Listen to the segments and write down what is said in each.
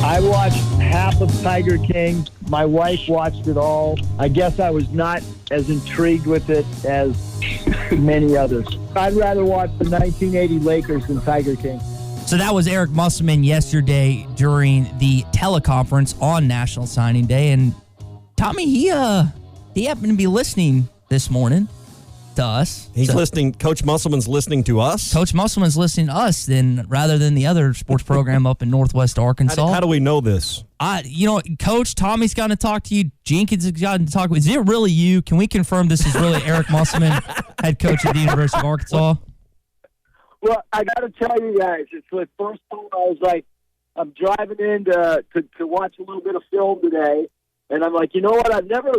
I watched half of Tiger King. My wife watched it all. I guess I was not as intrigued with it as many others. I'd rather watch the 1980 Lakers than Tiger King. So that was Eric Musselman yesterday during the teleconference on National Signing Day. And Tommy, he happened to be listening this morning to us. He's listening. Coach Musselman's listening to us? Coach Musselman's listening to us rather than the other sports program up in Northwest Arkansas. How do we know this? Coach, Tommy's got to talk to you. Jenkins has gotten to talk with you. Is it really you? Can we confirm this is really Eric Musselman, head coach at the University of Arkansas? Well, I got to tell you guys, it's the first time I was like, I'm driving in to watch a little bit of film today, and I'm like, you know what? I've never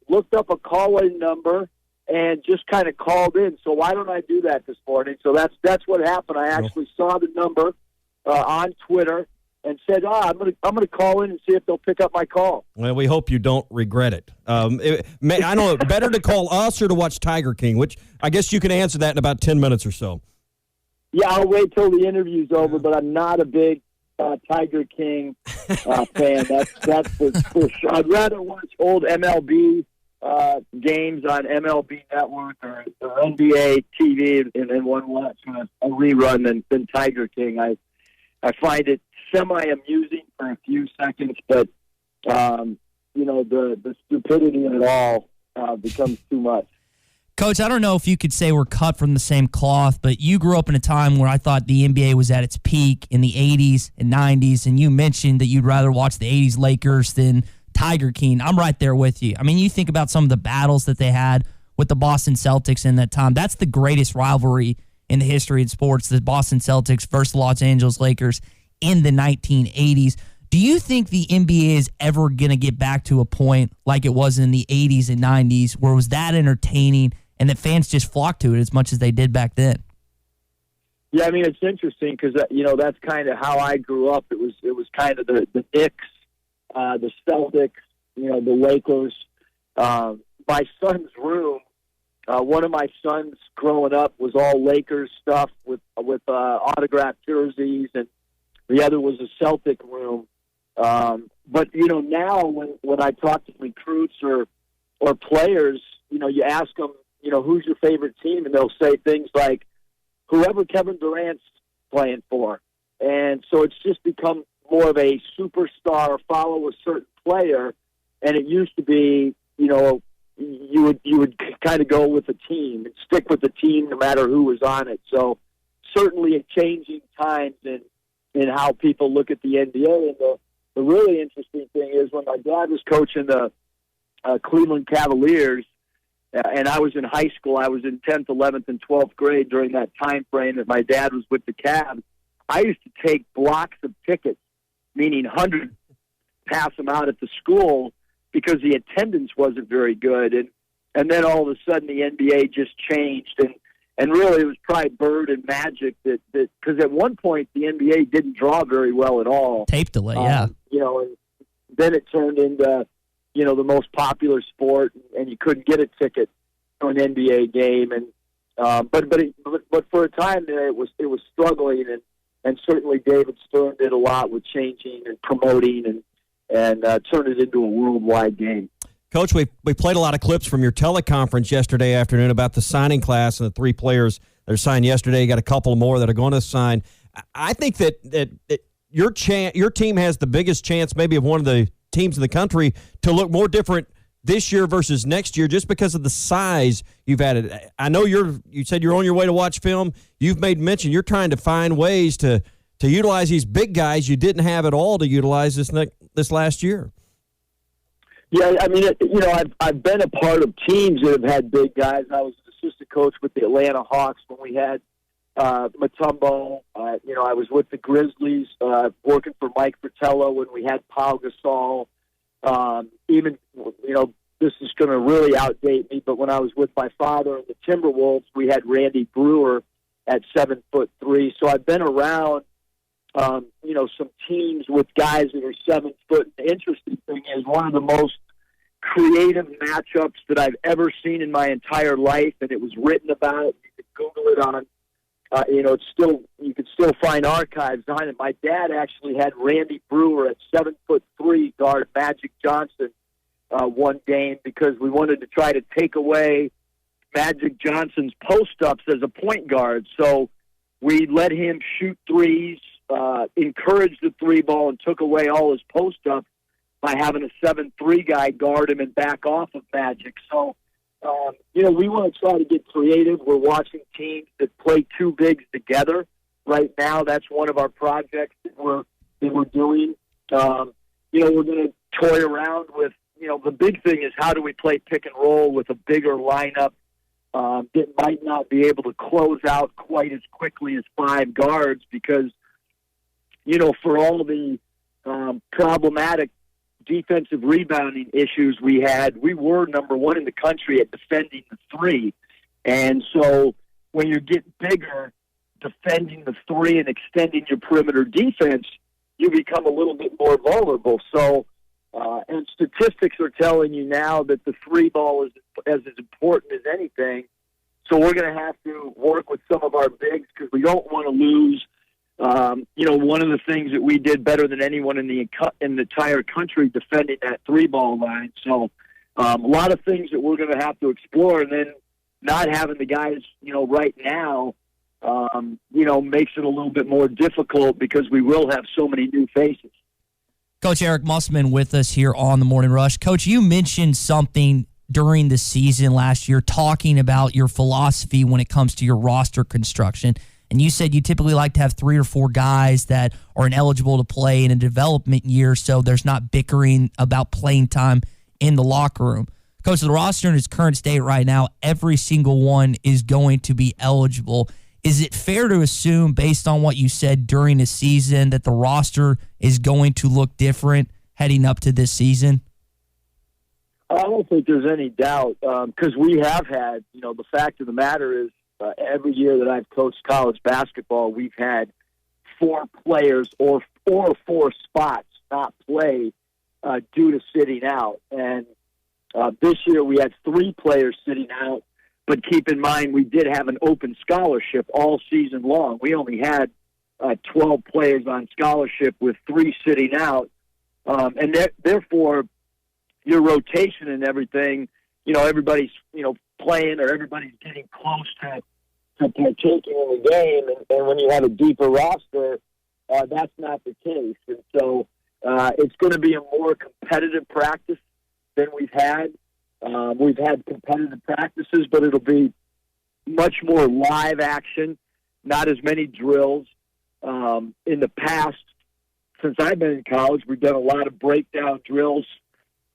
looked up a call-in number and just kind of called in. So why don't I do that this morning? So that's what happened. I actually saw the number on Twitter and said, I'm gonna call in and see if they'll pick up my call. Well, we hope you don't regret it. I know better to call us or to watch Tiger King, which I guess you can answer that in about 10 minutes or so. Yeah, I'll wait till the interview's over, but I'm not a big Tiger King fan. That's for sure. I'd rather watch old MLB games on MLB Network or NBA TV and one watch a rerun than Tiger King. I find it semi-amusing for a few seconds, but the stupidity in it all becomes too much. Coach, I don't know if you could say we're cut from the same cloth, but you grew up in a time where I thought the NBA was at its peak in the 80s and 90s, and you mentioned that you'd rather watch the 80s Lakers than Tiger King. I'm right there with you. I mean, you think about some of the battles that they had with the Boston Celtics in that time. That's the greatest rivalry in the history of sports, the Boston Celtics versus the Los Angeles Lakers in the 1980s. Do you think the NBA is ever going to get back to a point like it was in the 80s and 90s where it was that entertaining and that fans just flocked to it as much as they did back then? Yeah, I mean, it's interesting because, that's kind of how I grew up. It was kind of the Knicks, the Celtics, the Lakers. My son's room, one of my sons growing up was all Lakers stuff with autographed jerseys, and the other was a Celtic room. But now when I talk to recruits or players, you ask them, who's your favorite team, and they'll say things like whoever Kevin Durant's playing for. And so it's just become more of a superstar, follow a certain player, and it used to be, you would kind of go with the team and stick with the team no matter who was on it. So certainly a changing times in how people look at the NBA. And the really interesting thing is when my dad was coaching the Cleveland Cavaliers, and I was in high school, I was in 10th, 11th, and 12th grade during that time frame that my dad was with the Cavs, I used to take blocks of tickets, meaning hundreds, pass them out at the school because the attendance wasn't very good. And then all of a sudden the NBA just changed. And really it was probably Bird and Magic that because at one point the NBA didn't draw very well at all. Tape delay, yeah. And then it turned into the most popular sport, and you couldn't get a ticket to an NBA game, and but for a time there, it was struggling, and certainly David Stern did a lot with changing and promoting and turned it into a worldwide game. Coach, we played a lot of clips from your teleconference yesterday afternoon about the signing class and the 3 players that are signed yesterday. You got a couple more that are going to sign. I think that your team has the biggest chance, maybe of one of the teams in the country, to look more different this year versus next year just because of the size you've added. I know you said you're on your way to watch film. You've made mention you're trying to find ways to utilize these big guys you didn't have at all to utilize this last year. Yeah, I mean, I've been a part of teams that have had big guys. I was an assistant coach with the Atlanta Hawks when we had Mutombo. I was with the Grizzlies, working for Mike Fratello when we had Pau Gasol. This is going to really outdate me, but when I was with my father in the Timberwolves, we had Randy Brewer at 7'3". So I've been around, some teams with guys that are 7 foot. The interesting thing is one of the most creative matchups that I've ever seen in my entire life, and it was written about. You can Google it on It's still, you could still find archives on it. My dad actually had Randy Brewer at 7'3" guard Magic Johnson one game because we wanted to try to take away Magic Johnson's post-ups as a point guard. So we let him shoot threes, encouraged the three ball, and took away all his post-ups by having a 7'3" guy guard him and back off of Magic. So, we want to try to get creative. We're watching teams that play two bigs together. Right now, that's one of our projects that we're doing. We're going to toy around with, the big thing is how do we play pick and roll with a bigger lineup that might not be able to close out quite as quickly as five guards because, for all the problematic defensive rebounding issues we had, we were number one in the country at defending the three. And so when you get bigger, defending the three and extending your perimeter defense, you become a little bit more vulnerable. So, and statistics are telling you now that the three ball is as important as anything. So we're going to have to work with some of our bigs because we don't want to lose. One of the things that we did better than anyone in the entire country defending that three ball line. So a lot of things that we're going to have to explore, and then not having the guys, right now, makes it a little bit more difficult because we will have so many new faces. Coach Eric Musselman with us here on the Morning Rush. Coach, you mentioned something during the season last year talking about your philosophy when it comes to your roster construction. And you said you typically like to have 3 or 4 guys that are ineligible to play in a development year so there's not bickering about playing time in the locker room. Coach, the roster in its current state right now, every single one is going to be eligible. Is it fair to assume, based on what you said during the season, that the roster is going to look different heading up to this season? I don't think there's any doubt because we have had, the fact of the matter is every year that I've coached college basketball, we've had 4 players or 4 spots not play due to sitting out. And this year we had 3 players sitting out, but keep in mind we did have an open scholarship all season long. We only had 12 players on scholarship with 3 sitting out. And therefore, your rotation and everything, everybody's, playing or everybody's getting close to partaking in the game. And when you have a deeper roster, that's not the case. And so it's going to be a more competitive practice than we've had. We've had competitive practices, but it'll be much more live action, not as many drills. In the past, since I've been in college, we've done a lot of breakdown drills,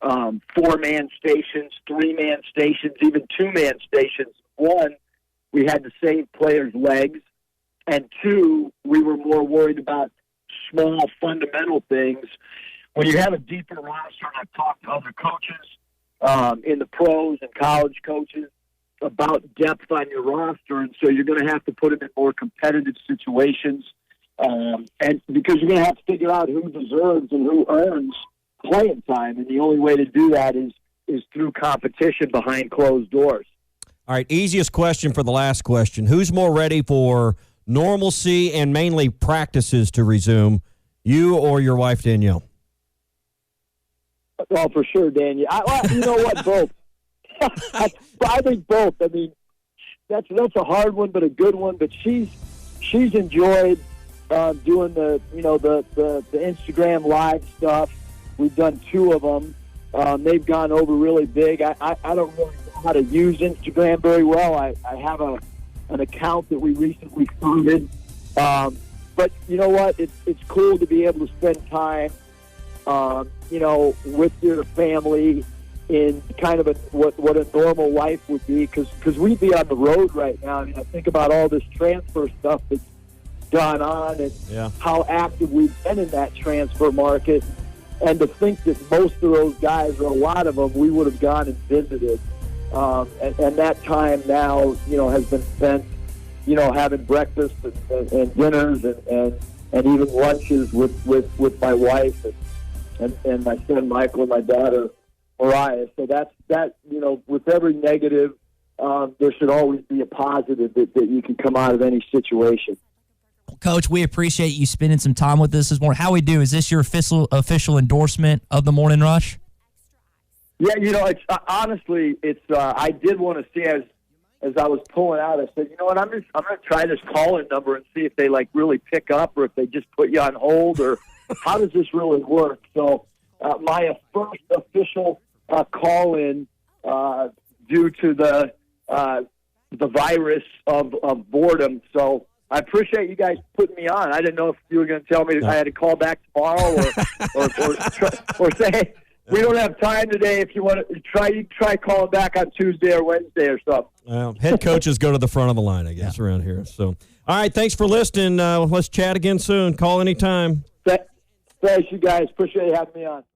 4-man stations, 3-man stations, even 2-man stations. 1, we had to save players' legs, and 2, we were more worried about small fundamental things. When you have a deeper roster, and I've talked to other coaches in the pros and college coaches about depth on your roster, and so you're going to have to put them in more competitive situations, and because you're going to have to figure out who deserves and who earns playing time, and the only way to do that is through competition behind closed doors. All right, easiest question for the last question. Who's more ready for normalcy and mainly practices to resume, you or your wife, Danielle? Oh, for sure, Danielle. You know what, both. I think both. I mean, that's a hard one, but a good one. But she's enjoyed doing the Instagram live stuff. We've done 2 of them. They've gone over really big. I don't really know how to use Instagram very well. I have an account that we recently started. But you know what? It's cool to be able to spend time, with your family in kind of what a normal life would be. Because we'd be on the road right now. I mean, I think about all this transfer stuff that's gone on and how active we've been in that transfer market. And to think that most of those guys, or a lot of them, we would have gone and visited. And that time now, has been spent, having breakfast and dinners and even lunches with my wife and my son Michael and my daughter Mariah. So that with every negative, there should always be a positive that you can come out of any situation. Coach, we appreciate you spending some time with us this morning. How we do? Is this your official endorsement of the Morning Rush? Yeah, it's honestly, I did want to see as I was pulling out. I said, you know what, I'm going to try this call-in number and see if they really pick up or if they just put you on hold or how does this really work. So my first official call-in due to the virus of boredom. So I appreciate you guys putting me on. I didn't know if you were going to tell me that I had to call back tomorrow or say, we don't have time today. If you want to try calling back on Tuesday or Wednesday or something. Well, head coaches go to the front of the line, I guess, around here. So, all right, thanks for listening. Let's chat again soon. Call anytime. Thanks, you guys. Appreciate you having me on.